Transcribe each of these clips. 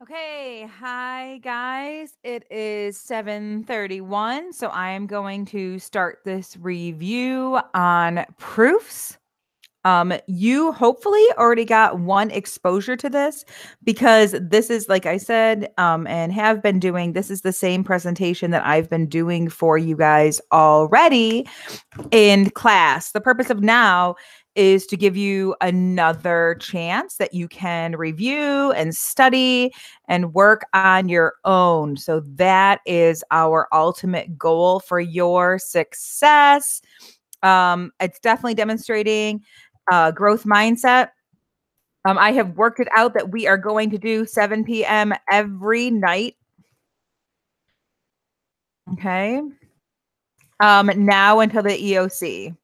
Okay, hi guys. It is 7:31, so I am going to start this review on proofs. You hopefully already got one exposure to this because this is, like I said, and have been doing, this is the same presentation that I've been doing for you guys already in class. The purpose of now is to give you another chance that you can review and study and work on your own. So that is our ultimate goal for your success. It's definitely demonstrating growth mindset. I have worked it out that we are going to do 7 p.m. every night. Okay. Now until the EOC.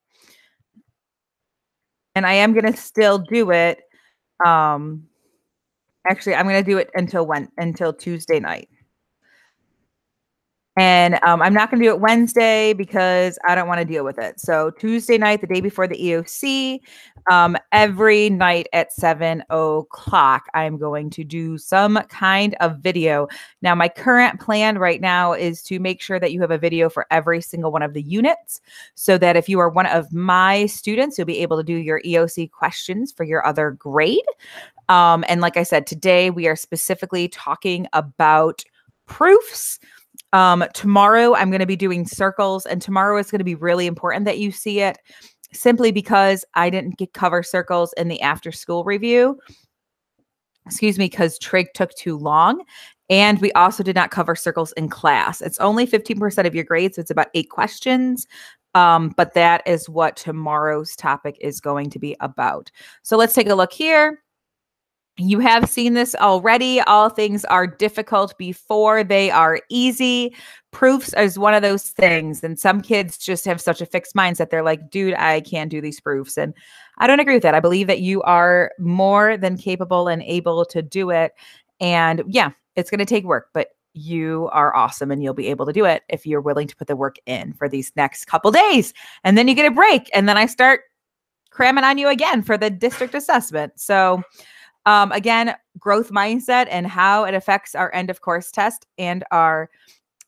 And I am going to still do it. Actually, I'm going to do it until Tuesday night. And I'm not going to do it Wednesday because I don't want to deal with it. So Tuesday night, the day before the EOC, every night at 7 o'clock, I'm going to do some kind of video. Now, my current plan right now is to make sure that you have a video for every single one of the units so that if you are one of my students, you'll be able to do your EOC questions for your other grade. And like I said, today we are specifically talking about proofs. Tomorrow I'm going to be doing circles, and tomorrow is going to be really important that you see it simply because I didn't cover circles in the after school review. Excuse me, because trig took too long. And we also did not cover circles in class. It's only 15% of your grade, so it's about 8 questions. But that is what tomorrow's topic is going to be about. So let's take a look here. You have seen this already. All things are difficult before they are easy. Proofs is one of those things. And some kids just have such a fixed mindset. They're like, dude, I can't do these proofs. And I don't agree with that. I believe that you are more than capable and able to do it. And yeah, it's going to take work, but you are awesome and you'll be able to do it if you're willing to put the work in for these next couple days. And then you get a break. And then I start cramming on you again for the district assessment. So again, growth mindset and how it affects our end of course test and our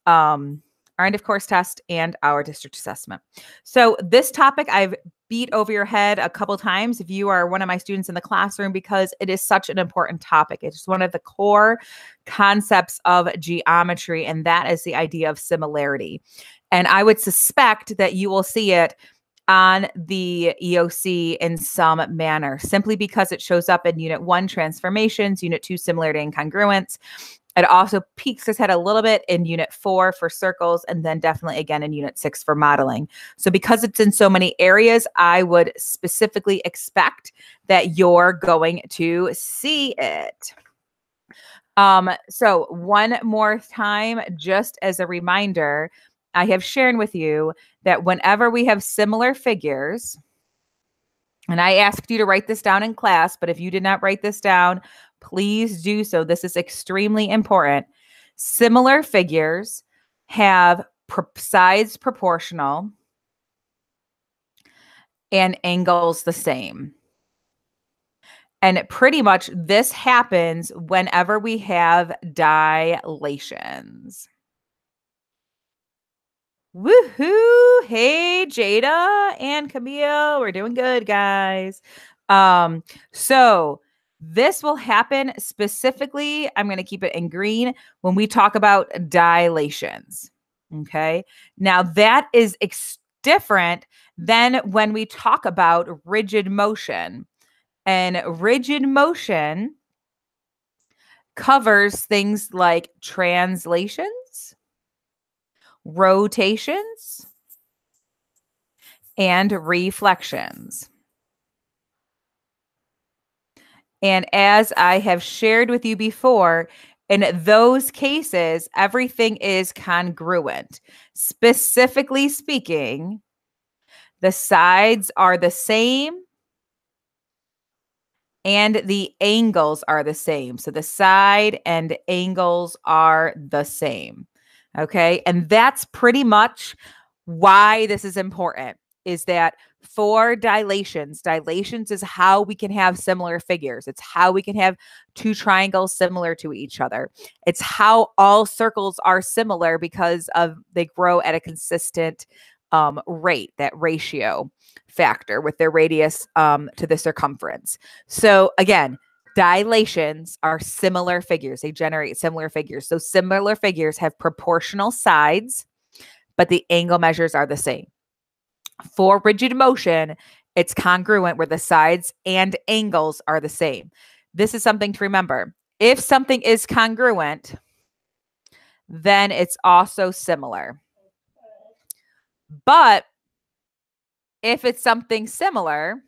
end of course test and our district assessment. So this topic I've beat over your head a couple times if you are one of my students in the classroom because it is such an important topic. It's one of the core concepts of geometry, and that is the idea of similarity. And I would suspect that you will see it on the EOC in some manner, simply because it shows up in Unit 1, transformations, Unit 2, similarity and congruence. It also peeks its head a little bit in Unit 4 for circles, and then definitely again in Unit 6 for modeling. So because it's in so many areas, I would specifically expect that you're going to see it. So one more time, just as a reminder, I have shared with you that whenever we have similar figures, and I asked you to write this down in class, but if you did not write this down, please do so. This is extremely important. Similar figures have sides proportional and angles the same. And pretty much this happens whenever we have dilations. Woohoo! Hey, Jada and Camille. We're doing good, guys. So this will happen specifically, I'm going to keep it in green, when we talk about dilations. Okay. Now that is different than when we talk about rigid motion. And rigid motion covers things like translations, rotations, and reflections. And as I have shared with you before, in those cases, everything is congruent. Specifically speaking, the sides are the same and the angles are the same. So the side and angles are the same. Okay. And that's pretty much why this is important. is that for dilations is how we can have similar figures. It's how we can have two triangles similar to each other. It's how all circles are similar because of they grow at a consistent rate, that ratio factor with their radius to the circumference. So again, dilations are similar figures. They generate similar figures. So similar figures have proportional sides, but the angle measures are the same. For rigid motion, it's congruent where the sides and angles are the same. This is something to remember. If something is congruent, then it's also similar. But if it's something similar,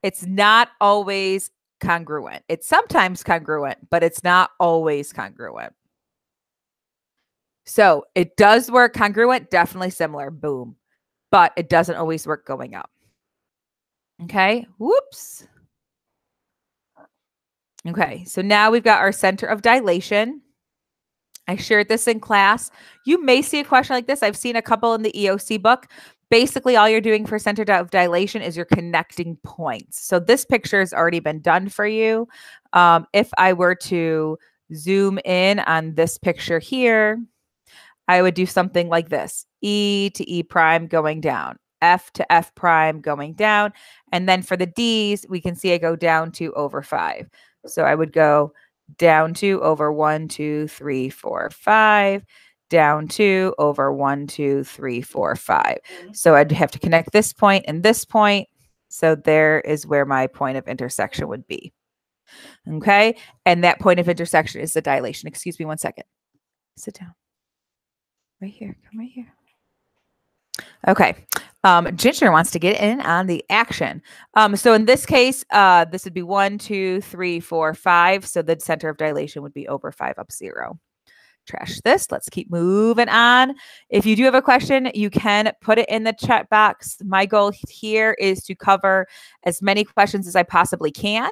it's not always congruent. It's sometimes congruent, but it's not always congruent. So it does work congruent, definitely similar, boom. But it doesn't always work going up. Okay, whoops. Okay, so now we've got our center of dilation. I shared this in class. You may see a question like this. I've seen a couple in the EOC book. Basically, all you're doing for center of dilation is you're connecting points. So this picture has already been done for you. If I were to zoom in on this picture here, I would do something like this. E to E prime going down. F to F prime going down. And then for the D's, we can see I go down to over 5. So I would go down 2 over 1, 2, 3, 4, 5, down 2 over 1, 2, 3, 4, 5. So I'd have to connect this point and this point. So there is where my point of intersection would be. Okay. And that point of intersection is the dilation. Excuse me 1 second. Sit down. Right here. Come right here. Okay. Ginger wants to get in on the action. So in this case, this would be 1, 2, 3, 4, 5. So the center of dilation would be over 5 up 0. Trash this. Let's keep moving on. If you do have a question, you can put it in the chat box. My goal here is to cover as many questions as I possibly can.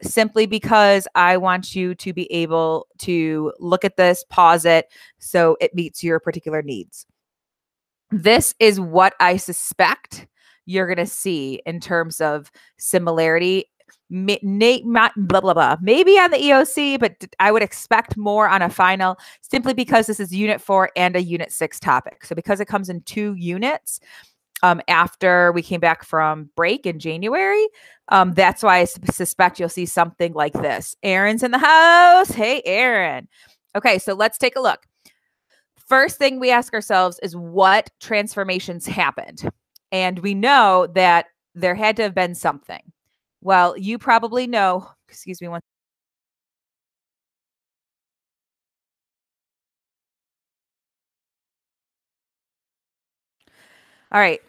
Simply because I want you to be able to look at this, pause it, so it meets your particular needs. This is what I suspect you're going to see in terms of similarity. Maybe on the EOC, but I would expect more on a final simply because this is Unit 4 and a Unit 6 topic. So because it comes in 2 units, after we came back from break in January. That's why I suspect you'll see something like this. Aaron's in the house. Hey, Aaron. Okay, so let's take a look. First thing we ask ourselves is what transformations happened? And we know that there had to have been something. Well, you probably know, excuse me one. All right.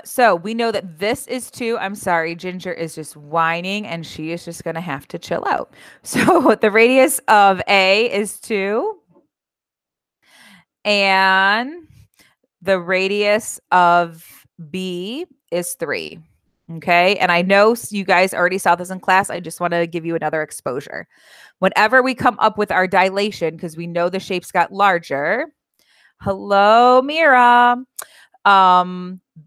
So we know that this is 2. I'm sorry, Ginger is just whining and she is just going to have to chill out. So the radius of A is 2. And the radius of B is 3. Okay. And I know you guys already saw this in class. I just want to give you another exposure. Whenever we come up with our dilation, because we know the shapes got larger. Hello, Mira.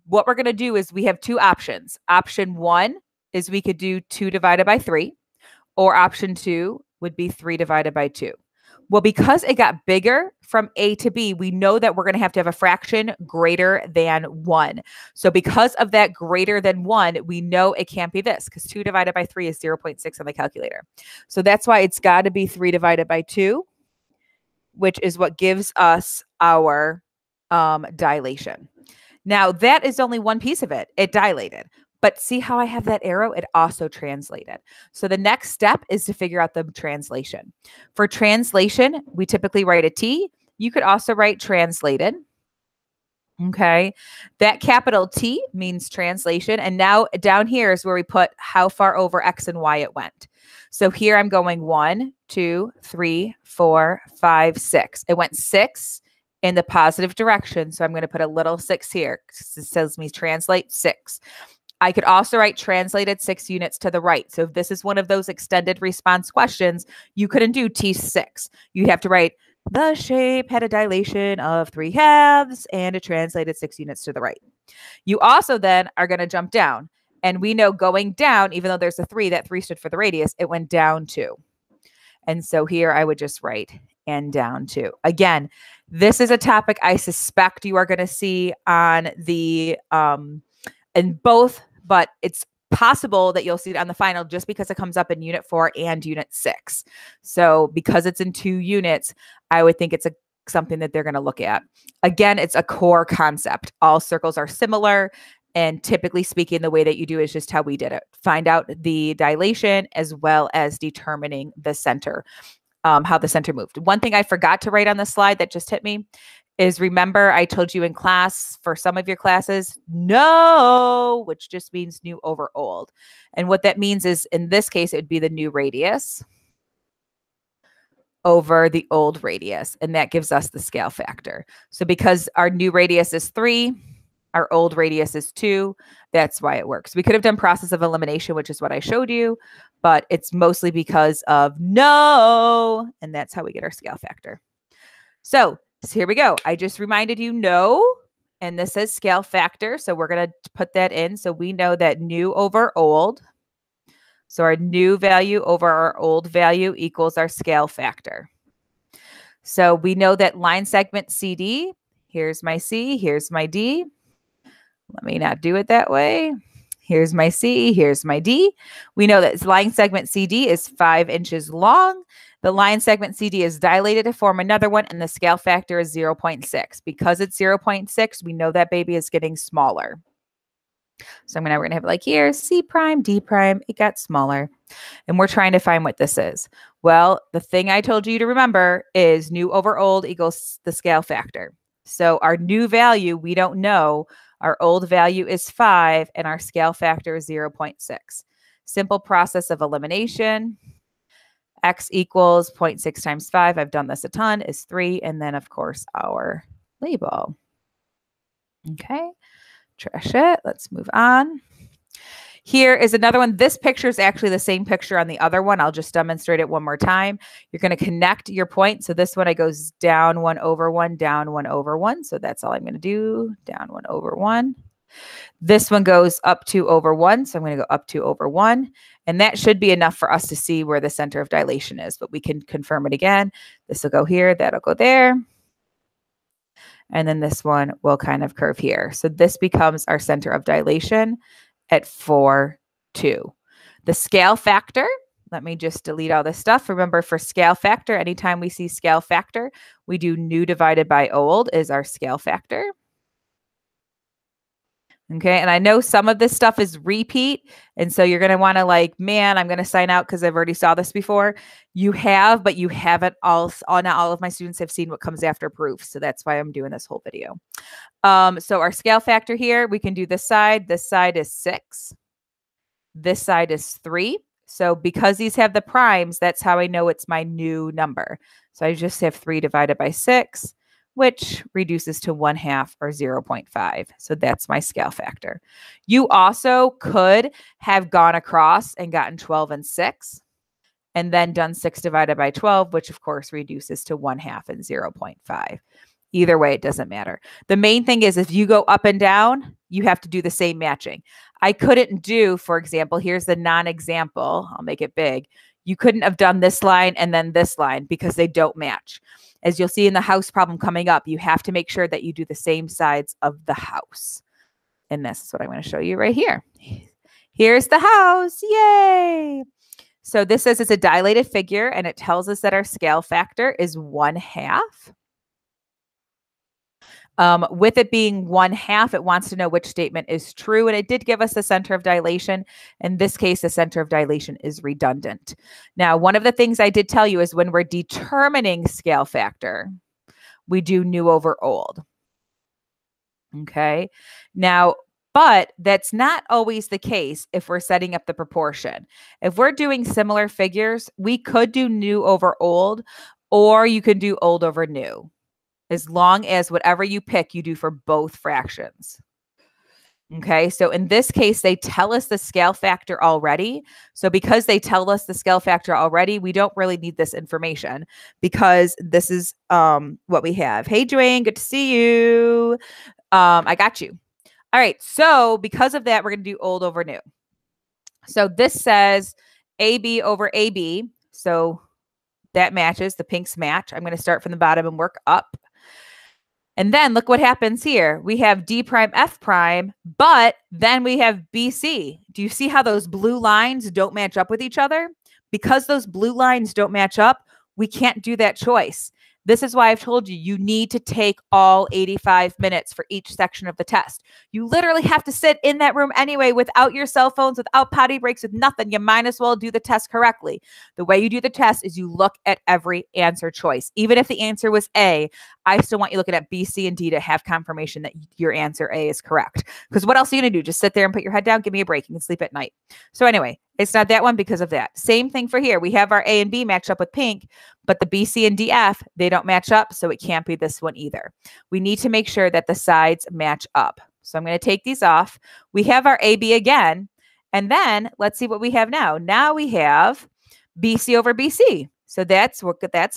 What we're going to do is we have 2 options. Option 1 is we could do 2 divided by 3, or option 2 would be 3 divided by 2. Well, because it got bigger from A to B, we know that we're going to have a fraction greater than 1. So because of that greater than 1, we know it can't be this because 2 divided by 3 is 0.6 on the calculator. So that's why it's got to be 3 divided by 2, which is what gives us our dilation. Now, that is only one piece of it. It dilated. But see how I have that arrow? It also translated. So the next step is to figure out the translation. For translation, we typically write a T. You could also write translated. Okay. That capital T means translation. And now down here is where we put how far over X and Y it went. So here I'm going 1, 2, 3, 4, 5, 6. It went 6 in the positive direction. So I'm going to put a little 6 here. It tells me translate 6. I could also write translated 6 units to the right. So if this is one of those extended response questions, you couldn't do T6. You'd have to write The shape had a dilation of 3/2 and it translated 6 units to the right. You also then are going to jump down. And we know going down, even though there's a 3, that 3 stood for the radius, it went down 2. And so here I would just write and down 2. Again, this is a topic I suspect you are going to see on the in both, but it's possible that you'll see it on the final just because it comes up in unit 4 and unit 6. So because it's in 2 units, I would think it's something that they're going to look at. Again, it's a core concept. All circles are similar. And typically speaking, the way that you do is just how we did it. Find out the dilation as well as determining the center, how the center moved. One thing I forgot to write on the slide that just hit me is, remember I told you in class for some of your classes, no, which just means new over old. And what that means is, in this case, it would be the new radius over the old radius. And that gives us the scale factor. So because our new radius is 3, our old radius is 2, that's why it works. We could have done process of elimination, which is what I showed you, but it's mostly because of no, and that's how we get our scale factor. So here we go. I just reminded you no, and this says scale factor. So we're going to put that in. So we know that new over old. So our new value over our old value equals our scale factor. So we know that line segment CD, here's my C, here's my D. Let me not do it that way. Here's my C, here's my D. We know that line segment CD is 5 inches long. The line segment CD is dilated to form another one, and the scale factor is 0.6. Because it's 0.6, we know that baby is getting smaller. So we're going to have it like here, C prime, D prime, it got smaller. And we're trying to find what this is. Well, the thing I told you to remember is new over old equals the scale factor. So our new value, we don't know. Our old value is 5, and our scale factor is 0.6. Simple process of elimination. X equals 0.6 times 5. I've done this a ton, is 3. And then, of course, our label. Okay, trash it. Let's move on. Here is another one. This picture is actually the same picture on the other one. I'll just demonstrate it one more time. You're going to connect your point. So this one, it goes down 1 over 1, down 1 over 1. So that's all I'm going to do. Down 1 over 1. This one goes up 2 over 1. So I'm going to go up 2 over 1. And that should be enough for us to see where the center of dilation is. But we can confirm it again. This will go here. That'll go there. And then this one will kind of curve here. So this becomes our center of dilation at 4, 2. The scale factor, let me just delete all this stuff. Remember, for scale factor, anytime we see scale factor, we do new divided by old is our scale factor. Okay, and I know some of this stuff is repeat, and so you're going to want to like, man, I'm going to sign out because I've already saw this before. You have, but you haven't all, not all of my students have seen what comes after proof, so that's why I'm doing this whole video. So our scale factor here, we can do this side. This side is 6. This side is 3. So because these have the primes, that's how I know it's my new number. So I just have 3 divided by 6, which reduces to 1/2 or 0.5. So that's my scale factor. You also could have gone across and gotten 12 and 6, and then done 6 divided by 12, which of course reduces to 1/2 and 0.5. Either way, it doesn't matter. The main thing is if you go up and down, you have to do the same matching. I couldn't do, for example, here's the non-example. I'll make it big. You couldn't have done this line and then this line because they don't match. As you'll see in the house problem coming up, you have to make sure that you do the same sides of the house. And this is what I'm going to show you right here. Here's the house. Yay! So this says it's a dilated figure, and it tells us that our scale factor is 1/2. With it being 1/2, it wants to know which statement is true, and it did give us the center of dilation. In this case, the center of dilation is redundant. Now, one of the things I did tell you is when we're determining scale factor, we do new over old. Okay. Now, but that's not always the case if we're setting up the proportion. If we're doing similar figures, we could do new over old, or you can do old over new, as long as whatever you pick, you do for both fractions. Okay, so in this case, they tell us the scale factor already. So because they tell us the scale factor already, we don't really need this information because this is what we have. Hey, Dwayne, good to see you. I got you. All right, so because of that, we're going to do old over new. So this says AB over AB. So that matches, the pinks match. I'm going to start from the bottom and work up. And then look what happens here. We have D prime F prime, but then we have BC. Do you see how those blue lines don't match up with each other? Because those blue lines don't match up, we can't do that choice. This is why I've told you, you need to take all 85 minutes for each section of the test. You literally have to sit in that room anyway without your cell phones, without potty breaks, with nothing. You might as well do the test correctly. The way you do the test is you look at every answer choice. Even if the answer was A, I still want you looking at B, C, and D to have confirmation that your answer A is correct. Because what else are you going to do? Just sit there and put your head down? Give me a break. You can sleep at night. So anyway, it's not that one because of that. Same thing for here. We have our A and B match up with pink, but the B, C, and D, F, they don't match up, so it can't be this one either. We need to make sure that the sides match up. So I'm going to take these off. We have our AB again, and then let's see what we have now. Now we have BC over BC. So that's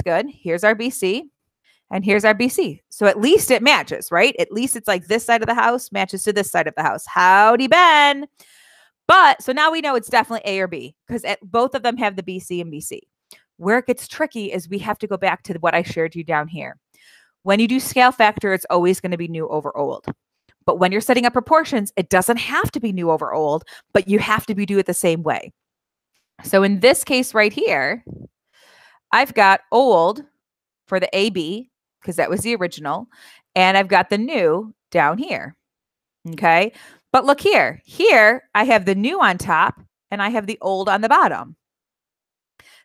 good. Here's our BC, and here's our BC. So at least it matches, right? At least it's like this side of the house matches to this side of the house. Howdy, Ben. But so now we know it's definitely A or B because both of them have the BC and BC. Where it gets tricky is we have to go back to what I shared you down here. When you do scale factor, it's always going to be new over old. But when you're setting up proportions, it doesn't have to be new over old, but you have to do it the same way. So in this case right here, I've got old for the AB because that was the original, and I've got the new down here. Okay. But look here. Here, I have the new on top and I have the old on the bottom.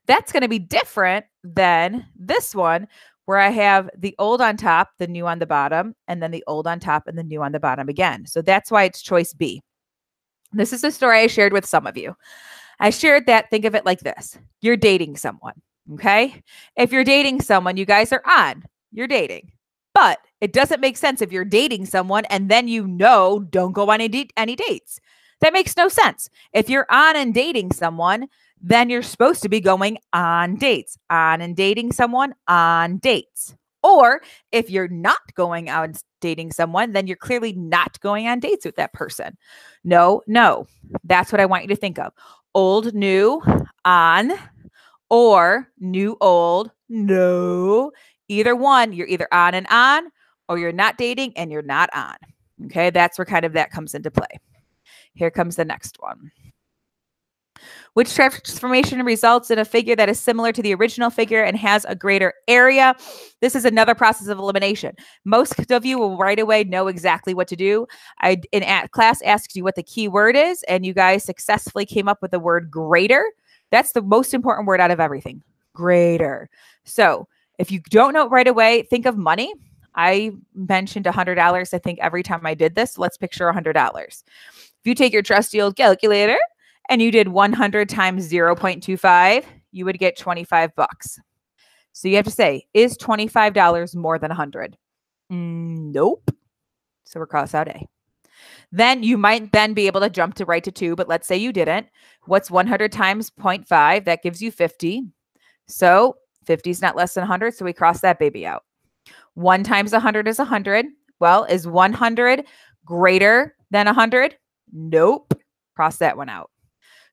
That's going to be different than this one where I have the old on top, the new on the bottom, and then the old on top and the new on the bottom again. So that's why it's choice B. This is the story I shared with some of you. I shared that, think of it like this. You're dating someone, okay? If you're dating someone, you guys are on, you're dating. But it doesn't make sense if you're dating someone and then don't go on any dates. That makes no sense. If you're on and dating someone, then you're supposed to be going on dates. On and dating someone, on dates. Or if you're not going out and dating someone, then you're clearly not going on dates with that person. No. That's what I want you to think of. Old, new, on, or new, old, no. Either one, you're either on, or you're not dating and you're not on. Okay, that's where kind of that comes into play. Here comes the next one. Which transformation results in a figure that is similar to the original figure and has a greater area? This is another process of elimination. Most of you will right away know exactly what to do. Class asks you what the key word is, and you guys successfully came up with the word greater. That's the most important word out of everything. Greater. So if you don't know it right away, think of money. I mentioned $100, I think, every time I did this. Let's picture $100. If you take your trusty old calculator and you did 100 times 0.25, you would get 25 bucks. So you have to say, is $25 more than 100? Nope. So we're cross out A. Then you might then be able to jump to right to 2, but let's say you didn't. What's 100 times 0.5? That gives you 50. So 50 is not less than 100, so we cross that baby out. 1 times 100 is 100. Well, is 100 greater than 100? Nope. Cross that one out.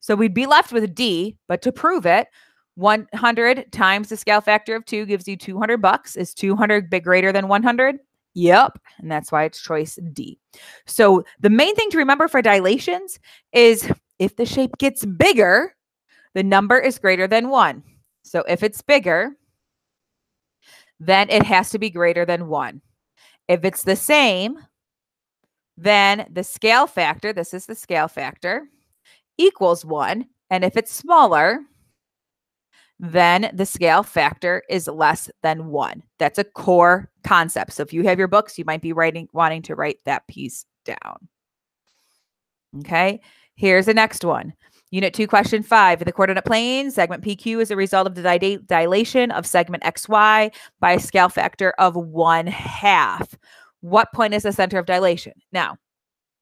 So we'd be left with D, but to prove it, 100 times the scale factor of 2 gives you 200 bucks. Is 200 greater than 100? Yep. And that's why it's choice D. So the main thing to remember for dilations is if the shape gets bigger, the number is greater than 1. So if it's bigger, then it has to be greater than 1. If it's the same, then the scale factor, this is the scale factor, equals 1. And if it's smaller, then the scale factor is less than 1. That's a core concept. So if you have your books, you might be wanting to write that piece down. Okay, here's the next one. Unit 2, question 5. In the coordinate plane, segment PQ is a result of the dilation of segment XY by a scale factor of 1/2. What point is the center of dilation? Now,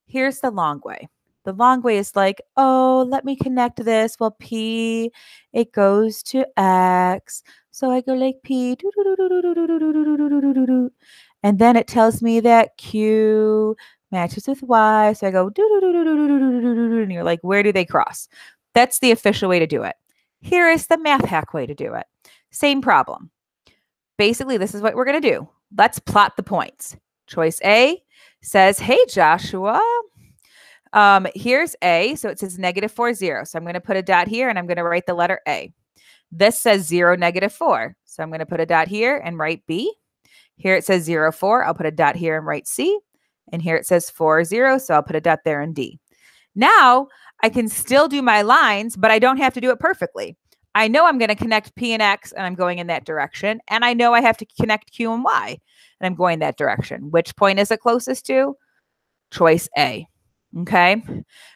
Here's the long way. The long way is like, oh, let me connect this. Well, P, it goes to X. So I go like P, and then it tells me that Q matches with Y. So I go, and you're like, where do they cross? That's the official way to do it. Here is the math hack way to do it. Same problem. Basically, this is what we're going to do. Let's plot the points. Choice A says, hey, Joshua, here's A. So it says -4, 0. So I'm going to put a dot here and I'm going to write the letter A. This says 0, -4. So I'm going to put a dot here and write B. Here it says 0, 4. I'll put a dot here and write C. And here it says 4, 0. So I'll put a dot there and D. Now I can still do my lines, but I don't have to do it perfectly. I know I'm going to connect P and X and I'm going in that direction. And I know I have to connect Q and Y and I'm going that direction. Which point is it closest to? Choice A. Okay.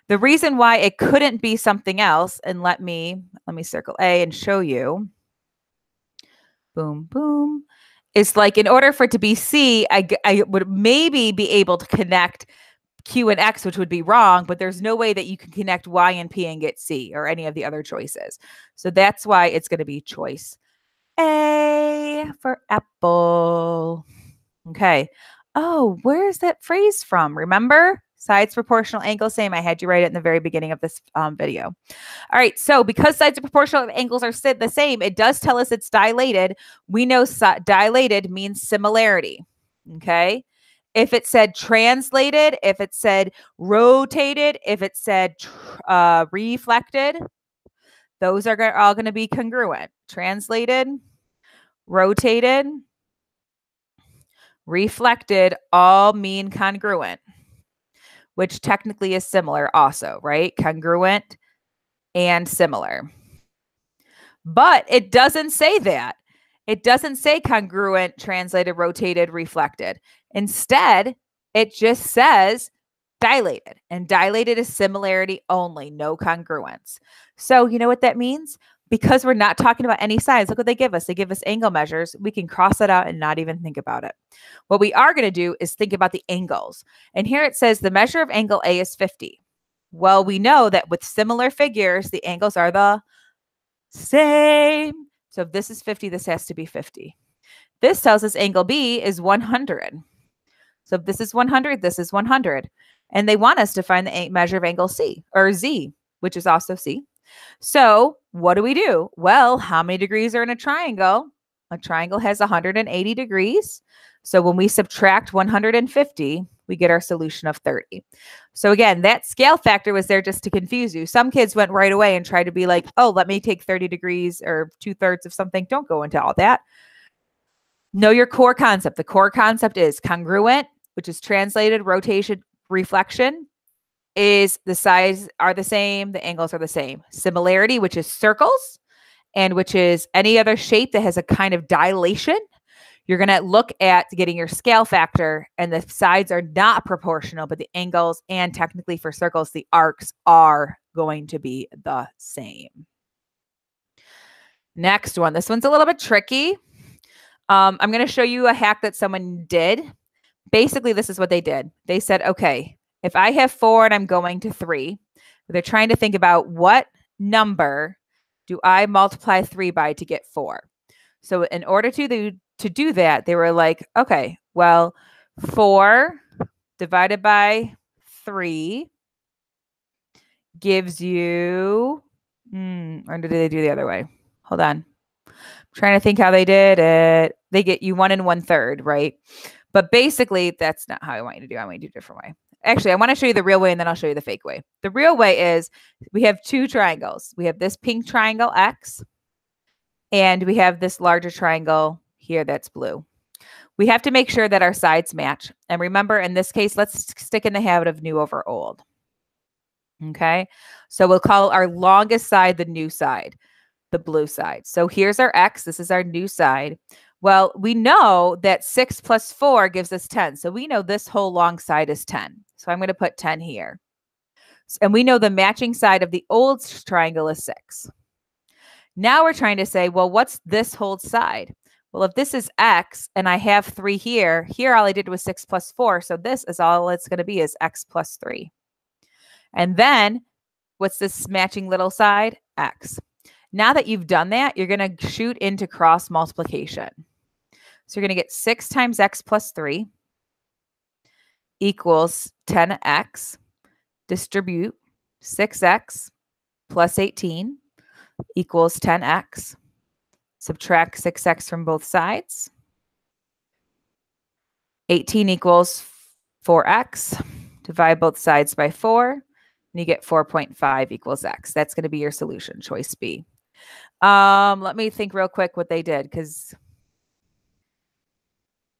The reason why it couldn't be something else, and let me circle A and show you. Boom, boom. It's like in order for it to be C, I would maybe be able to connect Q and X, which would be wrong, but there's no way that you can connect Y and P and get C or any of the other choices. So that's why it's going to be choice A for apple. Okay. Oh, where's that phrase from? Remember? Sides proportional, angles same. I had you write it in the very beginning of this video. All right. So because sides are proportional, angles are the same, it does tell us it's dilated. We know dilated means similarity. Okay. If it said translated, if it said rotated, if it said reflected, those are all going to be congruent. Translated, rotated, reflected all mean congruent, which technically is similar also, right? Congruent and similar. But it doesn't say that. It doesn't say congruent, translated, rotated, reflected. Instead, it just says dilated. And dilated is similarity only, no congruence. So you know what that means? Because we're not talking about any sides, look what they give us. They give us angle measures. We can cross it out and not even think about it. What we are going to do is think about the angles. And here it says the measure of angle A is 50. Well, we know that with similar figures, the angles are the same. So if this is 50, this has to be 50. This tells us angle B is 100. So if this is 100, this is 100. And they want us to find the measure of angle C or Z, which is also C. So what do? Well, how many degrees are in a triangle? A triangle has 180 degrees. So when we subtract 150, we get our solution of 30. So again, that scale factor was there just to confuse you. Some kids went right away and tried to be like, oh, let me take 30 degrees or 2/3 of something. Don't go into all that. Know your core concept. The core concept is congruent, which is translated, rotation, reflection, is the sides are the same, the angles are the same. Similarity, which is circles, and which is any other shape that has a kind of dilation. You're going to look at getting your scale factor, and the sides are not proportional, but the angles and technically for circles, the arcs are going to be the same. Next one. This one's a little bit tricky. I'm going to show you a hack that someone did. Basically, this is what they did. They said, okay, if I have 4 and I'm going to 3, they're trying to think about what number do I multiply 3 by to get 4. So in order to do that, they were like, okay, well, 4 divided by 3 gives you, or did they do the other way? Hold on. I'm trying to think how they did it. They get you 1 1/3, right? But basically, that's not how I want you to do it. I want you to do it a different way. Actually, I want to show you the real way, and then I'll show you the fake way. The real way is we have 2 triangles. We have this pink triangle, X, and we have this larger triangle here that's blue. We have to make sure that our sides match. And remember, in this case, let's stick in the habit of new over old. Okay? So we'll call our longest side the new side, the blue side. So here's our X. This is our new side. Well, we know that 6 plus 4 gives us 10. So we know this whole long side is 10. So I'm going to put 10 here. And we know the matching side of the old triangle is 6. Now we're trying to say, well, what's this whole side? Well, if this is x and I have 3 here, all I did was 6 plus 4. So this is all it's going to be is x plus 3. And then what's this matching little side? X. Now that you've done that, you're going to shoot into cross multiplication. So you're going to get 6 times x plus 3 equals 10x. Distribute 6x plus 18 equals 10x. Subtract 6x from both sides. 18 equals 4x. Divide both sides by 4. And you get 4.5 equals x. That's going to be your solution, choice B. Let me think real quick what they did, because,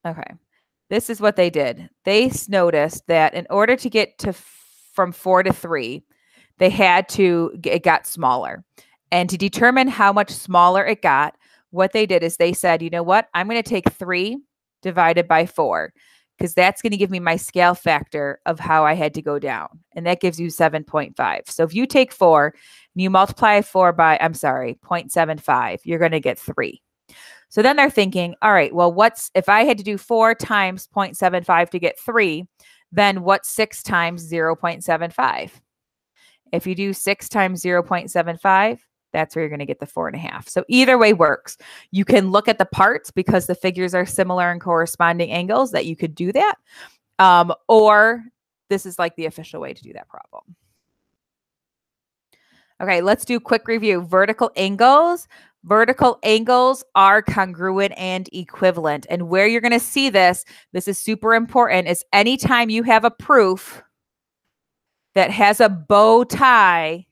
okay, this is what they did. They noticed that in order to get to from 4 to 3, they had to, it got smaller. And to determine how much smaller it got, what they did is they said, you know what, I'm going to take 3 divided by 4, because that's going to give me my scale factor of how I had to go down. And that gives you 7.5. So if you take 4 and you multiply 4 by, 0.75, you're going to get 3. So then they're thinking, all right, well, what's, if I had to do 4 times 0.75 to get 3, then what's 6 times 0.75? If you do 6 times 0.75, that's where you're going to get the 4.5. So either way works. You can look at the parts because the figures are similar in corresponding angles that you could do that. Or this is like the official way to do that problem. Okay, let's do a quick review. Vertical angles. Vertical angles are congruent and equivalent. And where you're going to see this is super important, is anytime you have a proof that has a bow tie,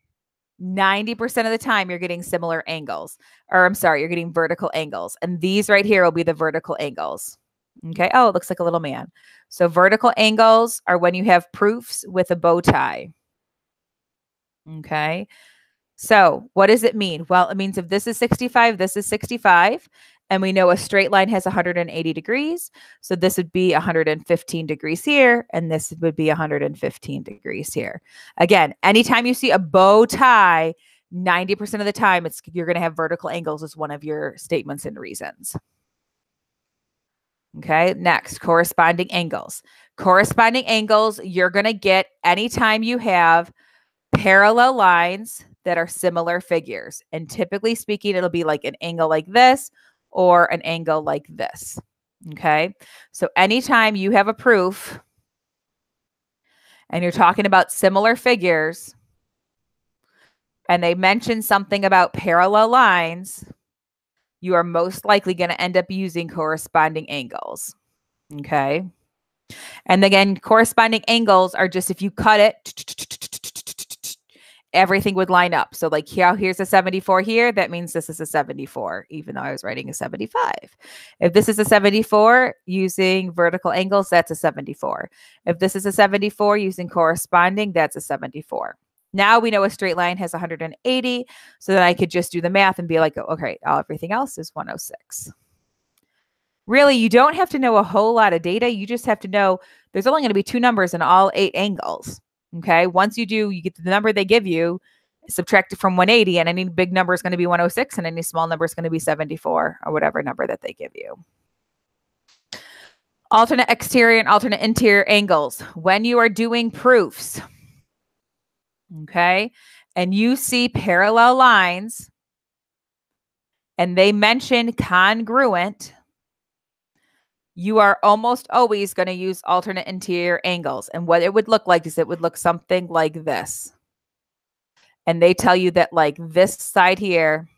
90% of the time you're getting similar angles, or you're getting vertical angles. And these right here will be the vertical angles. Okay. Oh, it looks like a little man. So vertical angles are when you have proofs with a bow tie. Okay. So what does it mean? Well, it means if this is 65, this is 65. And we know a straight line has 180 degrees. So this would be 115 degrees here, and this would be 115 degrees here. Again, anytime you see a bow tie, 90% of the time you're going to have vertical angles as one of your statements and reasons. Okay, next, corresponding angles. Corresponding angles, you're going to get anytime you have parallel lines that are similar figures. And typically speaking, it'll be like an angle like this, or an angle like this. Okay. So anytime you have a proof and you're talking about similar figures and they mention something about parallel lines, you are most likely going to end up using corresponding angles. Okay. And again, corresponding angles are just, if you cut it, everything would line up. So like here's a 74 here. That means this is a 74, even though I was writing a 75. If this is a 74 using vertical angles, that's a 74. If this is a 74 using corresponding, that's a 74. Now we know a straight line has 180. So then I could just do the math and be like, okay, everything else is 106. Really, you don't have to know a whole lot of data. You just have to know there's only going to be 2 numbers in all 8 angles. Okay. Once you do, you get the number they give you, subtract it from 180, and any big number is going to be 106, and any small number is going to be 74, or whatever number that they give you. Alternate exterior and alternate interior angles. When you are doing proofs, okay, and you see parallel lines and they mention congruent, you are almost always going to use alternate interior angles. And what it would look like is it would look something like this. And they tell you that like this side here,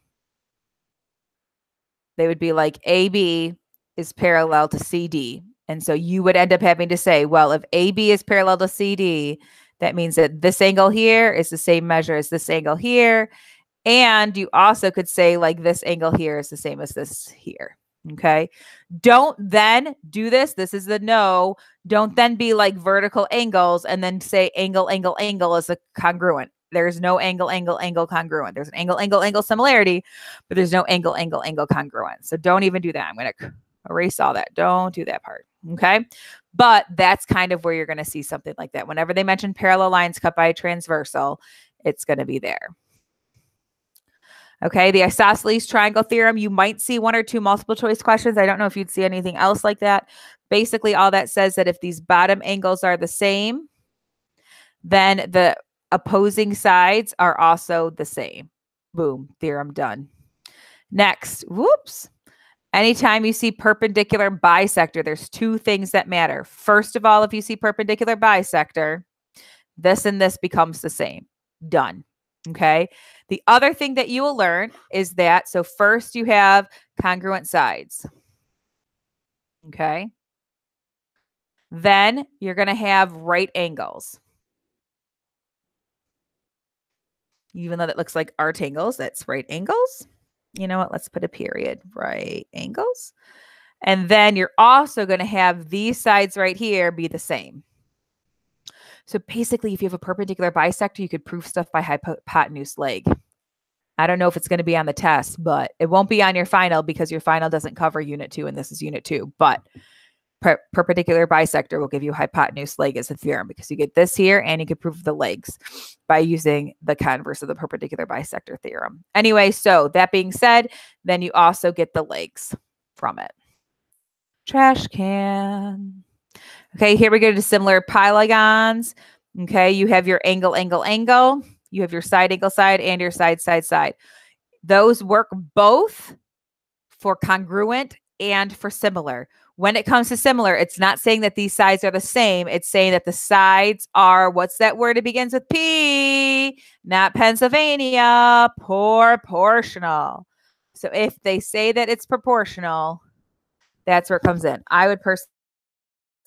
they would be like AB is parallel to CD. And so you would end up having to say, well, if AB is parallel to CD, that means that this angle here is the same measure as this angle here. And you also could say like this angle here is the same as this here. Okay. Don't then do this. This is the no. Don't then be like vertical angles and then say angle, angle, angle is a congruent. There's no angle, angle, angle congruent. There's an angle, angle, angle similarity, but there's no angle, angle, angle congruent. So don't even do that. I'm going to erase all that. Don't do that part. Okay. But that's kind of where you're going to see something like that. Whenever they mention parallel lines cut by a transversal, it's going to be there. Okay, the isosceles triangle theorem, you might see one or two multiple choice questions. I don't know if you'd see anything else like that. Basically, all that says that if these bottom angles are the same, then the opposing sides are also the same. Boom, theorem done. Next, whoops. Anytime you see perpendicular bisector, there's two things that matter. First of all, if you see perpendicular bisector, this and this becomes the same. Done. Okay. The other thing that you will learn is that, so first you have congruent sides. Okay. Then you're going to have right angles. Even though that looks like art angles, that's right angles. You know what? Let's put a period. Right angles. And then you're also going to have these sides right here be the same. So basically, if you have a perpendicular bisector, you could prove stuff by hypotenuse leg. I don't know if it's going to be on the test, but it won't be on your final because your final doesn't cover unit 2 and this is unit 2. But perpendicular bisector will give you hypotenuse leg as a theorem because you get this here and you can prove the legs by using the converse of the perpendicular bisector theorem. Anyway, so that being said, then you also get the legs from it. Trash can. Okay, here we go to similar polygons. Okay, you have your angle, angle, angle. You have your side, angle, side, and your side, side, side. Those work both for congruent and for similar. When it comes to similar, it's not saying that these sides are the same. It's saying that the sides are, what's that word? It begins with P, not Pennsylvania, proportional. So if they say that it's proportional, that's where it comes in. I would personally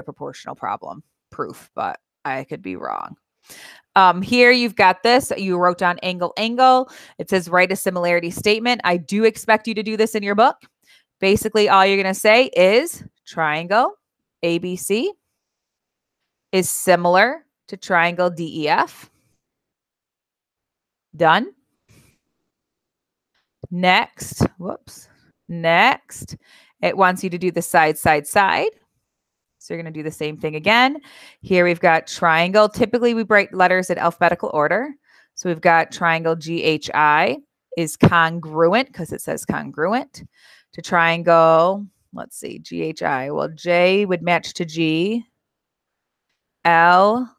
a proportional problem proof, but I could be wrong. Here you've got this. You wrote down angle, angle. It says write a similarity statement. I do expect you to do this in your book. Basically, all you're going to say is triangle ABC is similar to triangle DEF. Done. Next, whoops. Next, it wants you to do the side, side, side. So you're going to do the same thing again. Here we've got triangle. Typically, we write letters in alphabetical order. So we've got triangle GHI is congruent because it says congruent to triangle. Let's see, GHI. Well, J would match to G. L.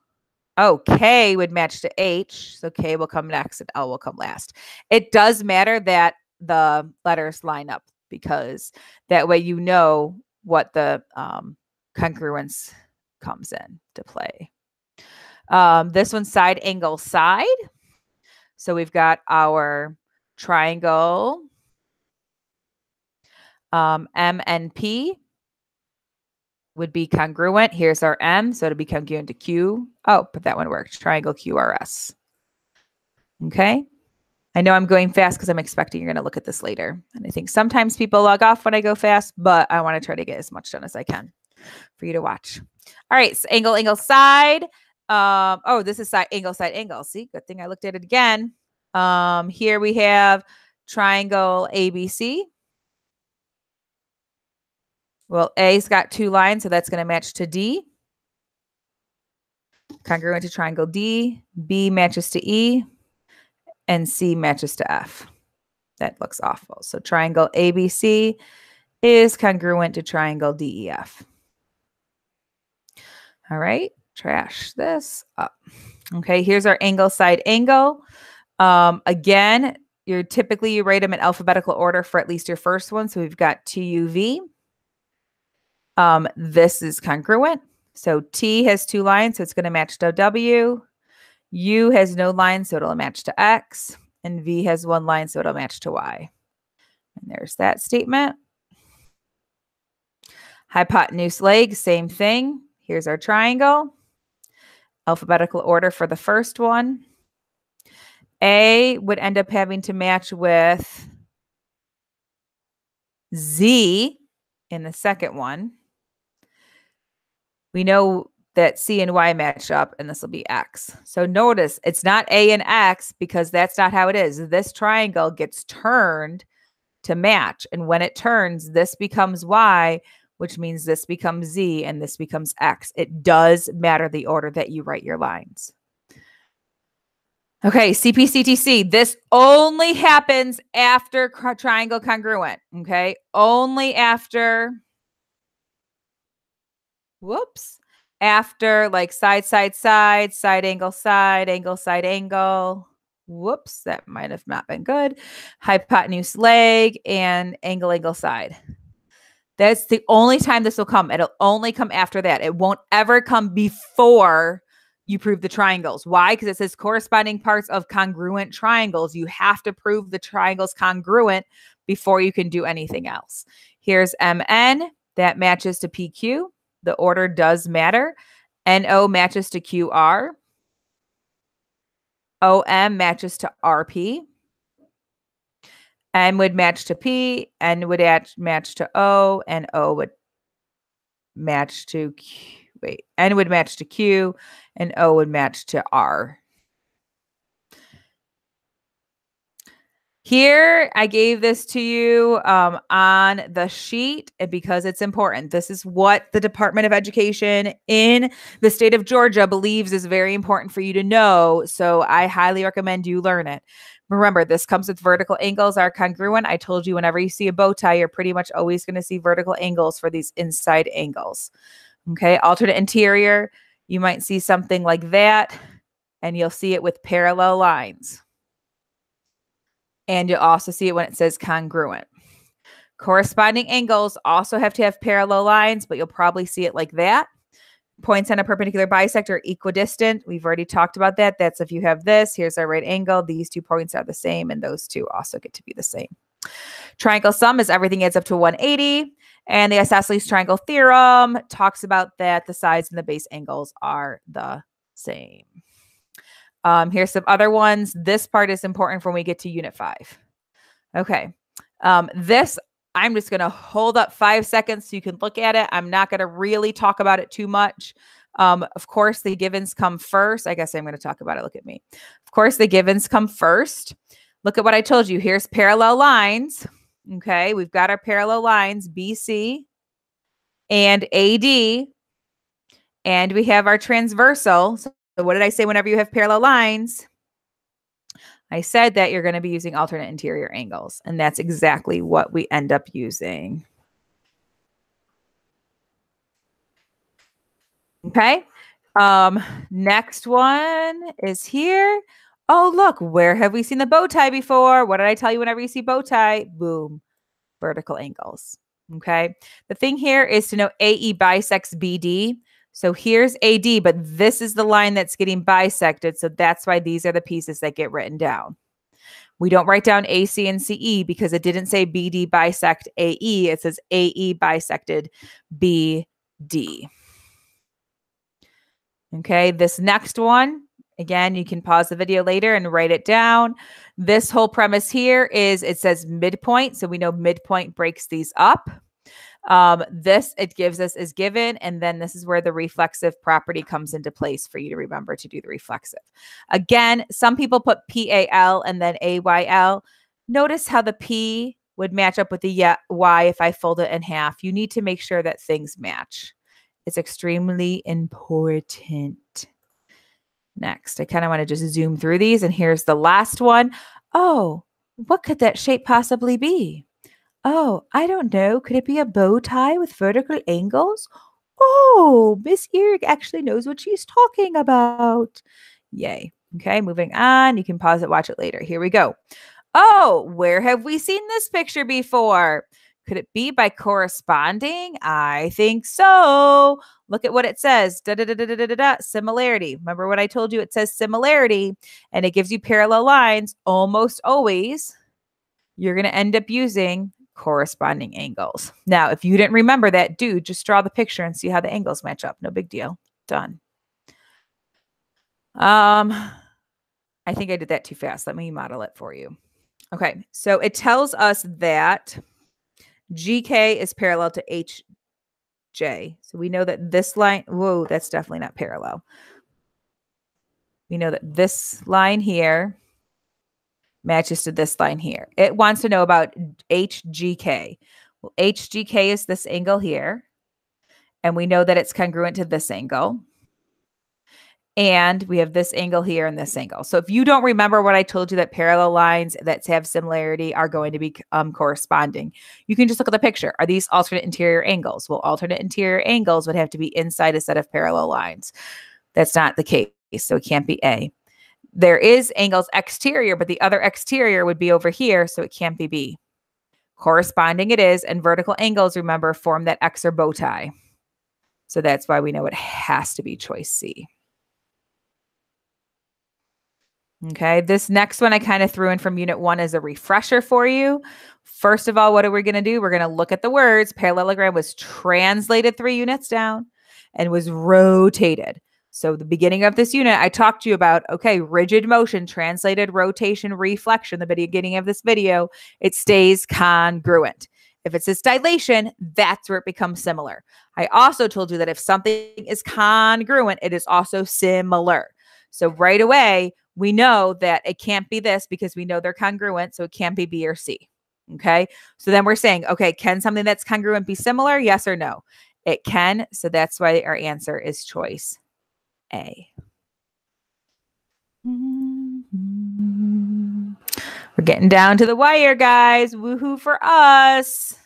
Oh, K would match to H. So K will come next and L will come last. It does matter that the letters line up because that way you know what the congruence comes in to play. This one's side, angle, side. So we've got our triangle M and P would be congruent. Here's our M, so it'll be congruent to Q. Oh, but that one worked. Triangle QRS. Okay. I know I'm going fast because I'm expecting you're going to look at this later. And I think sometimes people log off when I go fast, but I want to try to get as much done as I can for you to watch. All right, so angle, angle, side. Oh, this is side, angle, side, angle. See, good thing I looked at it again. Here we have triangle ABC. Well, A's got 2 lines, so that's going to match to D. Congruent to triangle D. B matches to E. And C matches to F. That looks awful. So triangle ABC is congruent to triangle DEF. All right, trash this up. Okay, here's our angle, side, angle. Again, you write them in alphabetical order for at least your first one. So we've got TUV. This is congruent. So T has 2 lines, so it's going to match to W. U has no line, so it'll match to X. And V has 1 line, so it'll match to Y. And there's that statement. Hypotenuse leg, same thing. Here's our triangle. Alphabetical order for the first one. A would end up having to match with Z in the second one. We know that C and Y match up, and this will be X. So notice it's not A and X because that's not how it is. This triangle gets turned to match. And when it turns, this becomes Y, which means this becomes Z and this becomes X. It does matter the order that you write your lines. Okay, CPCTC. This only happens after triangle congruent. Okay, only after, whoops, after like side, side, side, side, angle, side, angle, side, angle. Whoops, that might have not been good. Hypotenuse leg and angle, angle, side. That's the only time this will come. It'll only come after that. It won't ever come before you prove the triangles. Why? Because it says corresponding parts of congruent triangles. You have to prove the triangle's congruent before you can do anything else. Here's MN. That matches to PQ. The order does matter. NO matches to QR. OM matches to RP. N would match to P, N would match to O, and O would match to Q. Wait, N would match to Q, and O would match to R. Here, I gave this to you on the sheet because it's important. This is what the Department of Education in the state of Georgia believes is very important for you to know. So I highly recommend you learn it. Remember, this comes with vertical angles are congruent. I told you whenever you see a bow tie, you're pretty much always going to see vertical angles for these inside angles. Okay, alternate interior, you might see something like that, and you'll see it with parallel lines. And you'll also see it when it says congruent. Corresponding angles also have to have parallel lines, but you'll probably see it like that. Points on a perpendicular bisector are equidistant. We've already talked about that. That's if you have this, here's our right angle. These 2 points are the same, and those 2 also get to be the same. Triangle sum is everything adds up to 180. And the Isosceles triangle theorem talks about that the sides and the base angles are the same. Here's some other ones. This part is important when we get to Unit 5. Okay. This, I'm just going to hold up 5 seconds so you can look at it. I'm not going to really talk about it too much. Of course, the givens come first. I guess I'm going to talk about it. Look at me. Of course, the givens come first. Look at what I told you. Here's parallel lines. Okay. We've got our parallel lines, BC and AD. And we have our transversal. So what did I say whenever you have parallel lines? I said that you're going to be using alternate interior angles, and that's exactly what we end up using. Okay. Next one is here. Oh, look, where have we seen the bow tie before? What did I tell you whenever you see bow tie? Boom, vertical angles. Okay. The thing here is to know AE bisects BD. So here's AD, but this is the line that's getting bisected. So that's why these are the pieces that get written down. We don't write down AC and CE because it didn't say BD bisect AE. It says AE bisected BD. Okay, this next one, again, you can pause the video later and write it down. This whole premise here is it says midpoint. So we know midpoint breaks these up. This it gives us is given, and then this is where the reflexive property comes into place for you to remember to do the reflexive. Again, some people put PAL and then AYL. Notice how the P would match up with the Y if I fold it in half. You need to make sure that things match. It's extremely important. Next, I kind of want to just zoom through these, and here's the last one. Oh, what could that shape possibly be? Oh, I don't know. Could it be a bow tie with vertical angles? Oh, Miss Erig actually knows what she's talking about. Yay. Okay, moving on. You can pause it, watch it later. Here we go. Oh, where have we seen this picture before? Could it be by corresponding? I think so. Look at what it says. Similarity. Remember what I told you? It says similarity, and it gives you parallel lines. Almost always, you're going to end up using corresponding angles. Now, if you didn't remember that, dude, just draw the picture and see how the angles match up. No big deal. Done. I think I did that too fast. Let me model it for you. Okay, so it tells us that GK is parallel to HJ. So we know that this line, whoa, that's definitely not parallel. We know that this line here matches to this line here. It wants to know about HGK. Well, HGK is this angle here. And we know that it's congruent to this angle. And we have this angle here and this angle. So if you don't remember what I told you, that parallel lines that have similarity are going to be corresponding, you can just look at the picture. Are these alternate interior angles? Well, alternate interior angles would have to be inside a set of parallel lines. That's not the case, so it can't be A. There is angles exterior, but the other exterior would be over here, so it can't be B. Corresponding it is, and vertical angles, remember, form that X or bow tie. So that's why we know it has to be choice C. Okay, this next one I kind of threw in from Unit 1 as a refresher for you. First of all, what are we going to do? We're going to look at the words. Parallelogram was translated 3 units down and was rotated. So the beginning of this unit, I talked to you about, okay, rigid motion, translated rotation, reflection, the beginning of this video, it stays congruent. If it says dilation, that's where it becomes similar. I also told you that if something is congruent, it is also similar. So right away, we know that it can't be this because we know they're congruent, so it can't be B or C. Okay, so then we're saying, okay, can something that's congruent be similar? Yes or no? It can, so that's why our answer is choice A. We're getting down to the wire, guys. Woohoo for us.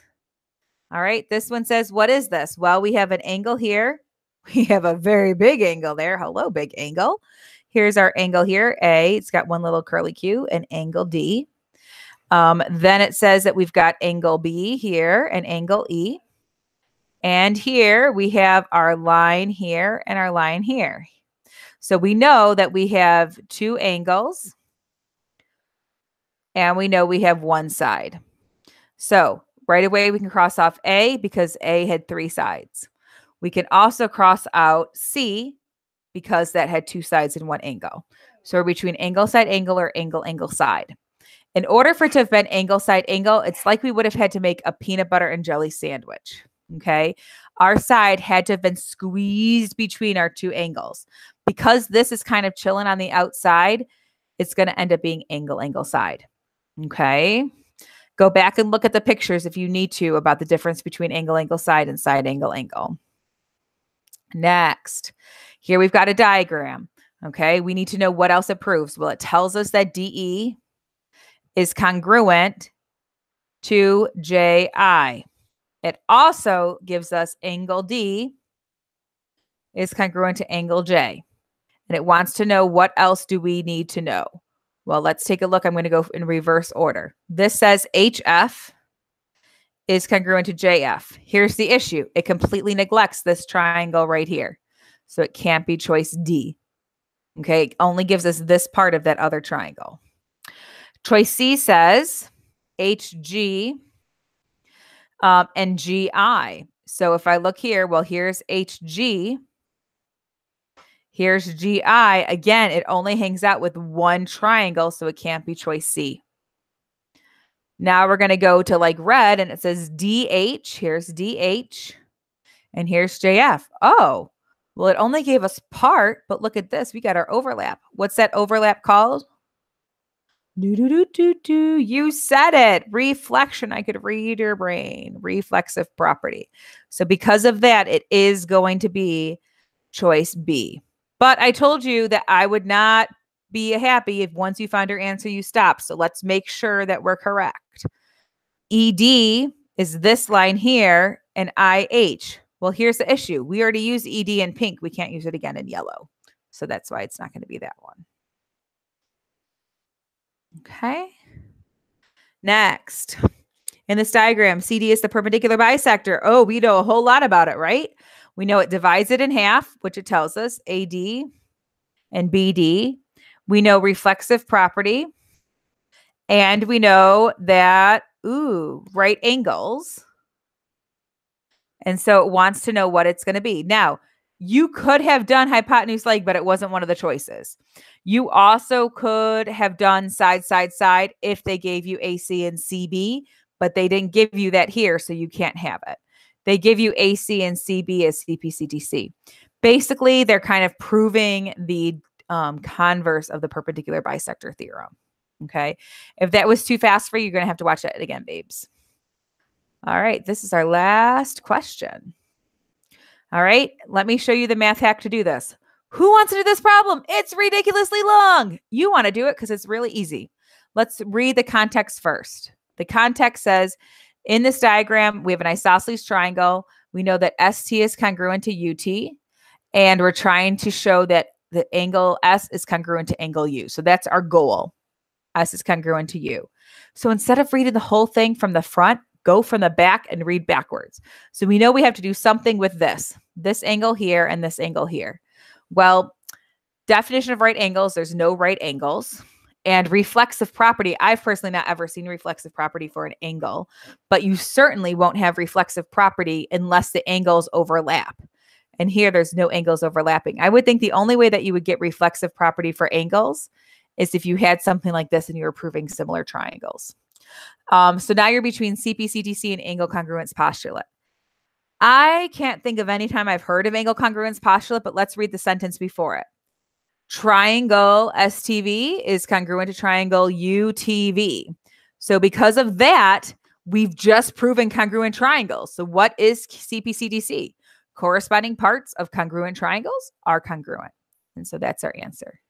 All right, this one says, what is this? Well, we have an angle here. We have a very big angle there. Hello, big angle. Here's our angle here, A. It's got one little curly Q, and angle D. Then it says that we've got angle B here and angle E. And here we have our line here and our line here. So we know that we have 2 angles. And we know we have one side. So right away we can cross off A because A had 3 sides. We can also cross out C because that had 2 sides and 1 angle. So we're between angle side angle or angle angle side. In order for it to have been angle side angle, it's like we would have had to make a peanut butter and jelly sandwich. Okay. Our side had to have been squeezed between our 2 angles. Because this is kind of chilling on the outside, it's going to end up being angle angle side. Okay. Go back and look at the pictures if you need to about the difference between angle angle side and side angle angle. Next, here we've got a diagram. Okay, we need to know what else it proves. Well, it tells us that DE is congruent to JI. It also gives us angle D is congruent to angle J. And it wants to know what else do we need to know. Well, let's take a look. I'm going to go in reverse order. This says HF is congruent to JF. Here's the issue. It completely neglects this triangle right here. So it can't be choice D. Okay, it only gives us this part of that other triangle. Choice C says HG and GI. So if I look here, well, here's HG. Here's GI. Again, it only hangs out with one triangle, so it can't be choice C. Now we're going to go to like red, and it says DH. Here's DH. And here's JF. Oh, well, it only gave us part, but look at this. We got our overlap. What's that overlap called? You said it. Reflection. I could read your brain. Reflexive property. So because of that, it is going to be choice B. But I told you that I would not be happy if once you found your answer, you stop. So let's make sure that we're correct. ED is this line here, and IH. Well, here's the issue. We already used ED in pink. We can't use it again in yellow. So that's why it's not going to be that one. Okay. Next. In this diagram, CD is the perpendicular bisector. Oh, we know a whole lot about it, right? We know it divides it in half, which it tells us, AD and BD. We know reflexive property. And we know that, right angles. And so it wants to know what it's going to be. Now, you could have done hypotenuse leg, but it wasn't one of the choices. You also could have done side, side, side if they gave you AC and CB, but they didn't give you that here, so you can't have it. They give you AC and CB as CPCTC. Basically, they're kind of proving the converse of the perpendicular bisector theorem. Okay. If that was too fast for you, you're going to have to watch that again, babes. All right. This is our last question. All right. Let me show you the math hack to do this. Who wants to do this problem? It's ridiculously long. You want to do it because it's really easy. Let's read the context first. The context says, in this diagram, we have an isosceles triangle. We know that ST is congruent to UT, and we're trying to show that the angle S is congruent to angle U. So that's our goal. S is congruent to U. So instead of reading the whole thing from the front, go from the back and read backwards. So we know we have to do something with this angle here and this angle here. Well, definition of right angles, there's no right angles. And reflexive property, I've personally not ever seen reflexive property for an angle, but you certainly won't have reflexive property unless the angles overlap. And here there's no angles overlapping. I would think the only way that you would get reflexive property for angles is if you had something like this and you were proving similar triangles. So now you're between CP/CTC and angle congruence postulate. I can't think of any time I've heard of angle congruence postulate, but let's read the sentence before it. Triangle STV is congruent to triangle UTV. So because of that, we've just proven congruent triangles. So what is CP/CTC? Corresponding parts of congruent triangles are congruent. And so that's our answer.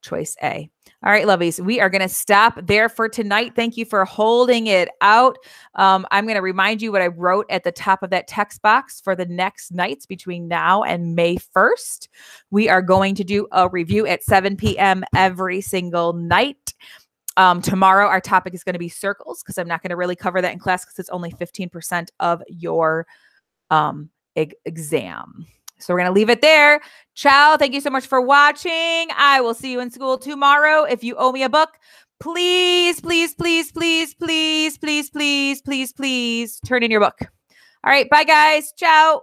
Choice A. All right, lovies, we are going to stop there for tonight. Thank you for holding it out. I'm going to remind you what I wrote at the top of that text box for the next nights between now and May 1st. We are going to do a review at 7 p.m. every single night. Tomorrow, our topic is going to be circles because I'm not going to really cover that in class because it's only 15% of your exam. So we're going to leave it there. Ciao. Thank you so much for watching. I will see you in school tomorrow. If you owe me a book, please, please, please, please, please, please, please, please, please turn in your book. All right. Bye, guys. Ciao.